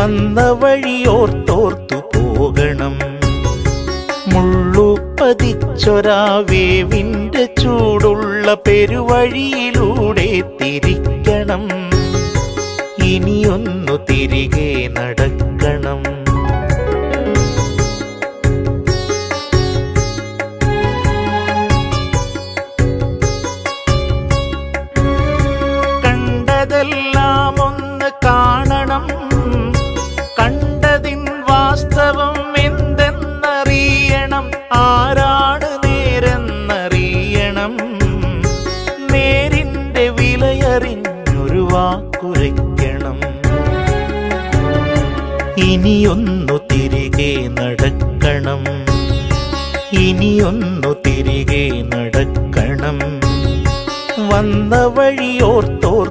വന്ന വഴിയോർത്തോർത്തു പോകണം. മുള്ളുപതിച്ചൊരാവേവിന്റെ ചൂടുള്ള പെരുവഴിയിലൂടെ തിരിക്കണം. ഇനിയൊന്നു തിരികെ നടക്കണം. കണ്ടതെല്ലാം ഒന്ന് കാണണം. കണ്ടതിൻ വാസ്തവം എന്തെന്നറിയണം. ആരാണ് നേരെന്നറിയണം. നേരിന്റെ വിലയറിഞ്ഞൊരു വാക്കുരയ്ക്കണം. ഇനിയൊന്നു തിരികെ നടക്കണം. ഇനിയൊന്നു തിരികെ നടക്കണം. വന്ന വഴിയോർത്തോർ